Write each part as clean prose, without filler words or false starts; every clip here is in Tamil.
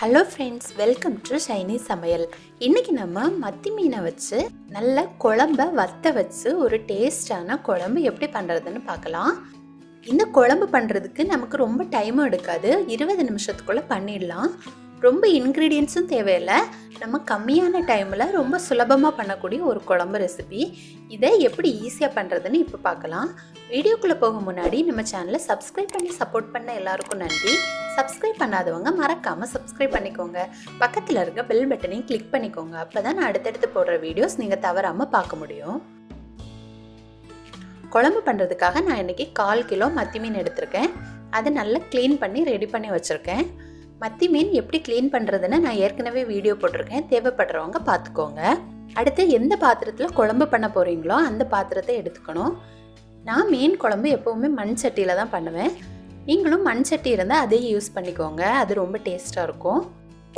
Hello friends, welcome to Chinese சமையல். இன்றைக்கி நம்ம மத்தி மீனை வச்சு நல்ல குழம்ப வத்த வச்சு ஒரு டேஸ்டான குழம்பு எப்படி பண்ணுறதுன்னு பார்க்கலாம். இந்த குழம்பு பண்ணுறதுக்கு நமக்கு ரொம்ப டைமும் எடுக்காது, 20 நிமிஷத்துக்குள்ளே பண்ணிடலாம். ரொம்ப இன்க்ரீடியன்ஸும் தேவையில்லை, நம்ம கம்மியான டைமில் ரொம்ப சுலபமாக பண்ணக்கூடிய ஒரு குழம்பு ரெசிபி. இதை எப்படி ஈஸியாக பண்ணுறதுன்னு இப்போ பார்க்கலாம். வீடியோக்குள்ளே போக முன்னாடி நம்ம சேனலை சப்ஸ்கிரைப் பண்ணி சப்போர்ட் பண்ண எல்லாருக்கும் நன்றி. சப்ஸ்கிரைப் பண்ணாதவங்க மறக்காமல் சப்ஸ்கிரைப் பண்ணிக்கோங்க. பக்கத்தில் இருக்க பெல் பட்டனையும் கிளிக் பண்ணிக்கோங்க. அப்போ தான் நான் அடுத்தடுத்து போடுற வீடியோஸ் நீங்கள் தவறாமல் பார்க்க முடியும். குழம்பு பண்ணுறதுக்காக நான் இன்றைக்கி 1/4 கிலோ மத்தி மீன் எடுத்திருக்கேன். அதை நல்லா க்ளீன் பண்ணி ரெடி பண்ணி வச்சுருக்கேன். மத்தி மீன் எப்படி க்ளீன் பண்ணுறதுன்னு நான் ஏற்கனவே வீடியோ போட்டிருக்கேன், தேவைப்படுறவங்க பார்த்துக்கோங்க. அடுத்து எந்த பாத்திரத்தில் குழம்பு பண்ண போகிறீங்களோ அந்த பாத்திரத்தை எடுத்துக்கணும். நான் மீன் குழம்பு எப்போவுமே மண் சட்டியில் தான் பண்ணுவேன். நீங்களும் மண் சட்டி இருந்தால் அதையே யூஸ் பண்ணிக்கோங்க, அது ரொம்ப டேஸ்ட்டாக இருக்கும்.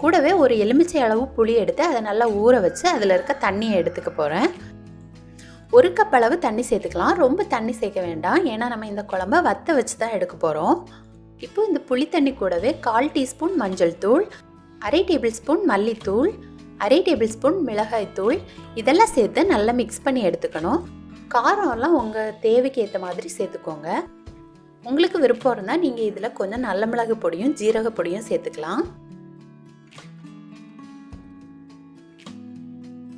கூடவே ஒரு எலுமிச்சை அளவு புளி எடுத்து அதை நல்லா ஊற வச்சு அதில் இருக்க தண்ணியை எடுத்துக்க போகிறேன். 1 கப் அளவு தண்ணி சேர்த்துக்கலாம், ரொம்ப தண்ணி சேர்க்க வேண்டாம், ஏன்னா நம்ம இந்த குழம்பை வத்த வச்சு தான் எடுக்க போகிறோம். இப்போ இந்த புளி தண்ணி கூடவே 1/4 டீஸ்பூன் மஞ்சள் தூள், 1/2 டேபிள் ஸ்பூன் மல்லித்தூள், 1/2 டேபிள் ஸ்பூன் மிளகாய் தூள் இதெல்லாம் சேர்த்து நல்லா மிக்ஸ் பண்ணி எடுத்துக்கணும். காரம்லாம் உங்கள் தேவைக்கு ஏற்ற மாதிரி சேர்த்துக்கோங்க. உங்களுக்கு விருப்பம் இருந்தால் நீங்கள் இதில் கொஞ்சம் நல்ல மிளகு பொடியும் ஜீரக பொடியும் சேர்த்துக்கலாம்.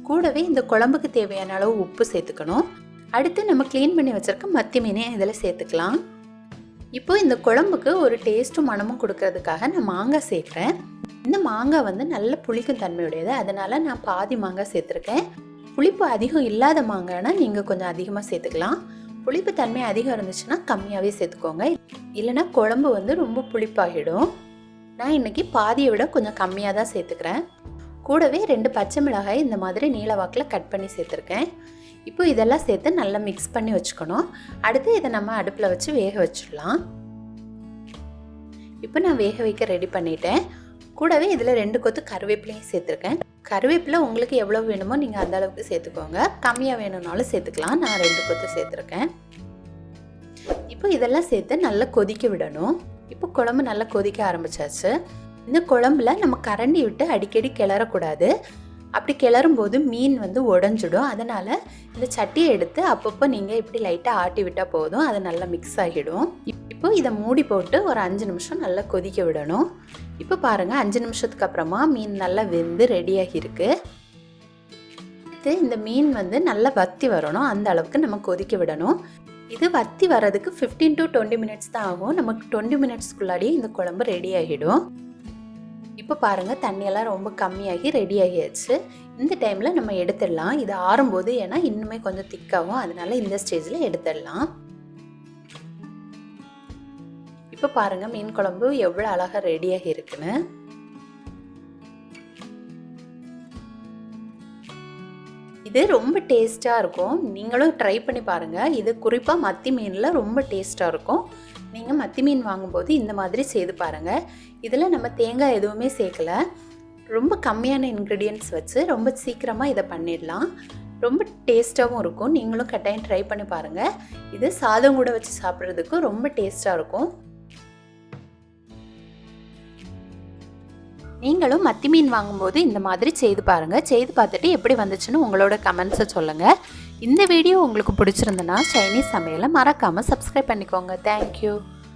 கூடவே இந்த குழம்புக்கு தேவையான அளவு உப்பு சேர்த்துக்கணும். அடுத்து நம்ம க்ளீன் பண்ணி வச்சுருக்க மத்தி மீனை இதில் சேர்த்துக்கலாம். இப்போ இந்த குழம்புக்கு ஒரு டேஸ்ட்டும் மனமும் கொடுக்கறதுக்காக நான் மாங்காய் சேர்க்குறேன். இந்த மாங்காய் வந்து நல்ல புளிக்கும் தன்மையுடையது, அதனால் நான் பாதி மாங்காய் சேர்த்துருக்கேன். புளிப்பு அதிகம் இல்லாத மாங்காய்னா நீங்கள் கொஞ்சம் அதிகமாக சேர்த்துக்கலாம். புளிப்பு தன்மை அதிகம் இருந்துச்சுன்னா கம்மியாகவே சேர்த்துக்கோங்க, இல்லைனா குழம்பு வந்து ரொம்ப புளிப்பாகிடும். நான் இன்றைக்கி பாதியை விட கொஞ்சம் கம்மியாக தான் சேர்த்துக்கிறேன். கூடவே 2 பச்சை மிளகாய் இந்த மாதிரி நீல வாக்கில் கட் பண்ணி சேர்த்துருக்கேன். இப்போ இதெல்லாம் சேர்த்து நல்லா மிக்ஸ் பண்ணி வச்சுக்கணும். அடுத்து இதை நம்ம அடுப்பில் வச்சு வேக வச்சிடலாம். இப்போ நான் வேக வைக்க ரெடி பண்ணிட்டேன். கூடவே இதில் 2 கொத்து கருவேப்பிலையும் சேர்த்துருக்கேன். கருவேப்பிலை உங்களுக்கு எவ்வளோ வேணுமோ நீங்கள் அந்த அளவுக்கு சேர்த்துக்கோங்க, கம்மியாக வேணும்னாலும் சேர்த்துக்கலாம். நான் 2 கொத்து சேர்த்துருக்கேன். இப்போ இதெல்லாம் சேர்த்து நல்லா கொதிக்க விடணும். இப்போ குழம்பு நல்லா கொதிக்க ஆரம்பிச்சாச்சு. இந்த குழம்புல நம்ம கரண்டி விட்டு அடிக்கடி கிளறக்கூடாது, அப்படி கிளறும் போது மீன் வந்து உடஞ்சிடும். அதனால் இந்த சட்டியை எடுத்து அப்பப்போ நீங்கள் இப்படி லைட்டாக ஆட்டி விட்டால் போதும், அது நல்லா மிக்ஸ் ஆகிடும். இப்போ இதை மூடி போட்டு ஒரு 5 நிமிஷம் நல்லா கொதிக்க விடணும். இப்போ பாருங்கள், 5 நிமிஷத்துக்கு அப்புறமா மீன் நல்லா வெந்து ரெடியாகி இருக்கு. இந்த மீன் வந்து நல்லா வத்தி வரணும், அந்த அளவுக்கு நம்ம கொதிக்க விடணும். இது வத்தி வர்றதுக்கு 15 to 20 மினிட்ஸ் தான் ஆகும். நமக்கு 20 மினிட்ஸ்க்குள்ளாடியே இந்த குழம்பு ரெடி ஆகிடும். இப்போ பாருங்கள், தண்ணியெல்லாம் ரொம்ப கம்மியாகி ரெடி ஆகியாச்சு. இந்த டைமில் நம்ம எடுத்துடலாம். இது ஆறும்போது ஏன்னா இன்னுமே கொஞ்சம் திக்காகும், அதனால இந்த ஸ்டேஜில் எடுத்துடலாம். இப்போ பாருங்கள், மீன் குழம்பு எவ்வளோ அழகாக ரெடியாகி இருக்குன்னு. இது ரொம்ப டேஸ்ட்டாக இருக்கும், நீங்களும் ட்ரை பண்ணி பாருங்கள். இது குறிப்பாக மத்தி மீனில் ரொம்ப டேஸ்ட்டாக இருக்கும். நீங்கள் மத்தி மீன் வாங்கும்போது இந்த மாதிரி செய்து பாருங்கள். இதில் நம்ம தேங்காய் எதுவுமே சேர்க்கலை, ரொம்ப கம்மியான இன்க்ரீடியன்ட்ஸ் வச்சு ரொம்ப சீக்கிரமாக இதை பண்ணிடலாம். ரொம்ப டேஸ்ட்டாகவும் இருக்கும், நீங்களும் கட்டாயம் ட்ரை பண்ணி பாருங்கள். இது சாதம் கூட வச்சு சாப்பிட்றதுக்கு ரொம்ப டேஸ்ட்டாக இருக்கும். நீங்களும் மத்தி மீன் வாங்கும்போது இந்த மாதிரி செய்து பாருங்கள். செய்து பார்த்துட்டு எப்படி வந்துச்சுன்னு உங்களோட கமெண்ட்ஸை சொல்லுங்கள். இந்த வீடியோ உங்களுக்கு பிடிச்சிருந்தனா சைனீஸ் சமையலை மறக்காமல் சப்ஸ்கிரைப் பண்ணிக்கோங்க. தேங்க்யூ.